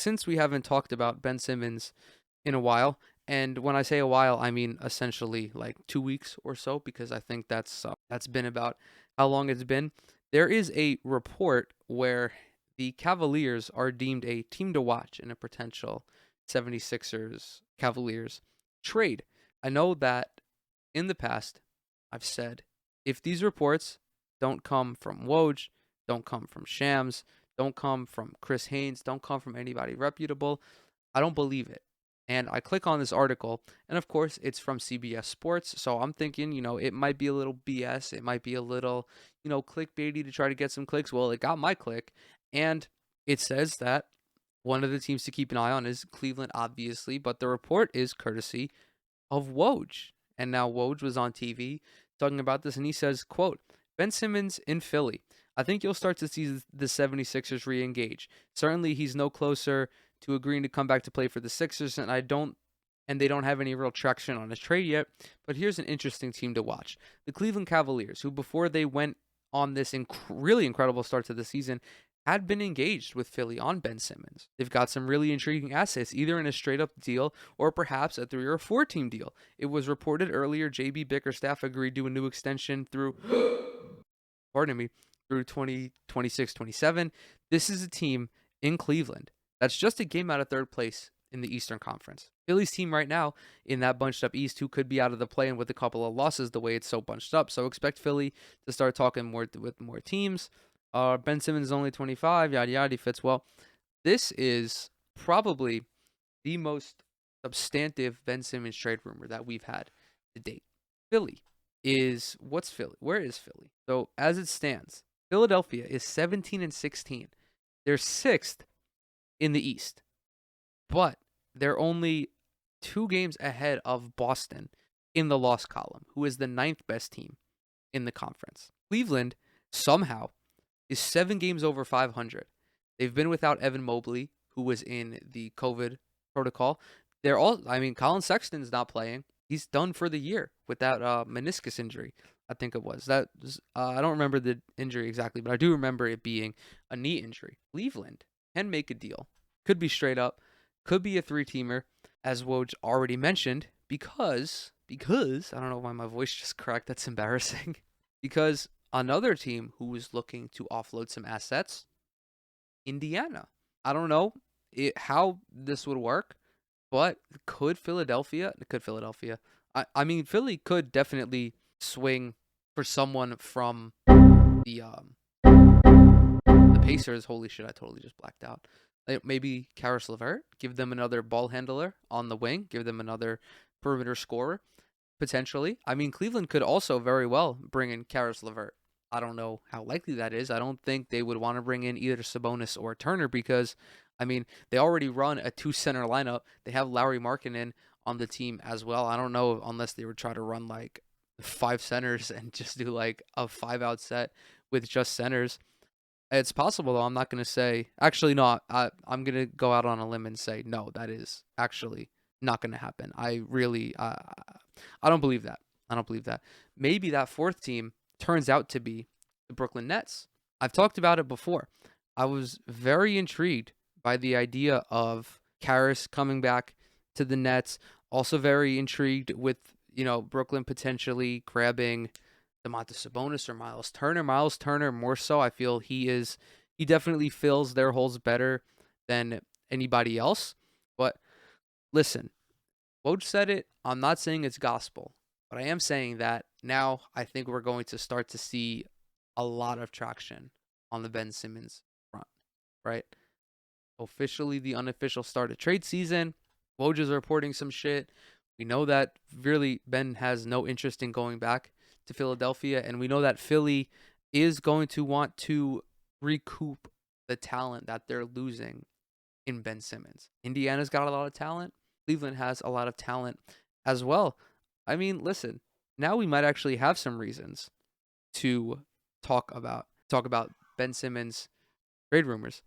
since we haven't talked about Ben Simmons in a while, and when I say a while, I mean essentially like 2 weeks or so, because I think that's been about how long it's been. There is a report where the Cavaliers are deemed a team to watch in a potential 76ers Cavaliers trade. I know that in the past, I've said if these reports don't come from Woj, don't come from Shams, don't come from Chris Haynes, don't come from anybody reputable, I don't believe it. And I click on this article, and of course, it's from CBS Sports. So I'm thinking, it might be a little BS. It might be a little, clickbaity to try to get some clicks. Well, it got my click, and it says that one of the teams to keep an eye on is Cleveland, obviously, but the report is courtesy of Woj. And now Woj was on TV talking about this, and he says, quote, Ben Simmons in Philly. I think you'll start to see the 76ers re-engage. Certainly, he's no closer to agreeing to come back to play for the Sixers, and they don't have any real traction on his trade yet. But here's an interesting team to watch. The Cleveland Cavaliers, who before they went on this really incredible start to the season, had been engaged with Philly on Ben Simmons. They've got some really intriguing assets, either in a straight-up deal or perhaps a 3 or 4-team deal. It was reported earlier JB Bickerstaff agreed to a new extension through, pardon me, through 2026-27. This is a team in Cleveland that's just a game out of third place in the Eastern Conference. Philly's team right now in that bunched up East, who could be out of the play-in with a couple of losses the way it's so bunched up. So expect Philly to start talking more with more teams. Ben Simmons is only 25, yada yada, he fits well. This is probably the most substantive Ben Simmons trade rumor that we've had to date. What's Philly? Where is Philly? So as it stands, Philadelphia is 17-16. They're sixth in the East, but they're only 2 games ahead of Boston in the loss column, who is the 9th best team in the conference. Cleveland somehow is 7 games over 500. They've been without Evan Mobley, who was in the COVID protocol. Colin Sexton's not playing. He's done for the year with that meniscus injury, I think it was. I don't remember the injury exactly, but I do remember it being a knee injury. Cleveland can make a deal. Could be straight up. Could be a 3-teamer, as Woj already mentioned, because, I don't know why my voice just cracked. That's embarrassing. Because another team who is looking to offload some assets, Indiana. I don't know how this would work, but Philly could definitely swing for someone from the Pacers. Holy shit, I totally just blacked out. Maybe Karis LeVert, give them another ball handler on the wing, give them another perimeter scorer, potentially. Cleveland could also very well bring in Karis LeVert. I don't know how likely that is. I don't think they would want to bring in either Sabonis or Turner because, they already run a 2-center lineup. They have Lauri Markkanen on the team as well. I don't know unless they would try to run like 5 centers and just do like a 5-out set with just centers. It's possible, though. I'm not going to say... Actually, no. I'm going to go out on a limb and say, no, that is actually not going to happen. I don't believe that. I don't believe that. Maybe that 4th team turns out to be the Brooklyn Nets. I've talked about it before. I was very intrigued by the idea of Karis coming back to the Nets. Also very intrigued with, Brooklyn potentially grabbing Domantas Sabonis or Miles Turner. Miles Turner more so. I feel he definitely fills their holes better than anybody else. But listen, Woj said it. I'm not saying it's gospel, but I am saying that now I think we're going to start to see a lot of traction on the Ben Simmons front, right? Officially the unofficial start of trade season. Woj is reporting some shit. We know that really Ben has no interest in going back to Philadelphia, and we know that Philly is going to want to recoup the talent that they're losing in Ben Simmons. Indiana's got a lot of talent. Cleveland has a lot of talent as well. Listen, now we might actually have some reasons to talk about Ben Simmons trade rumors.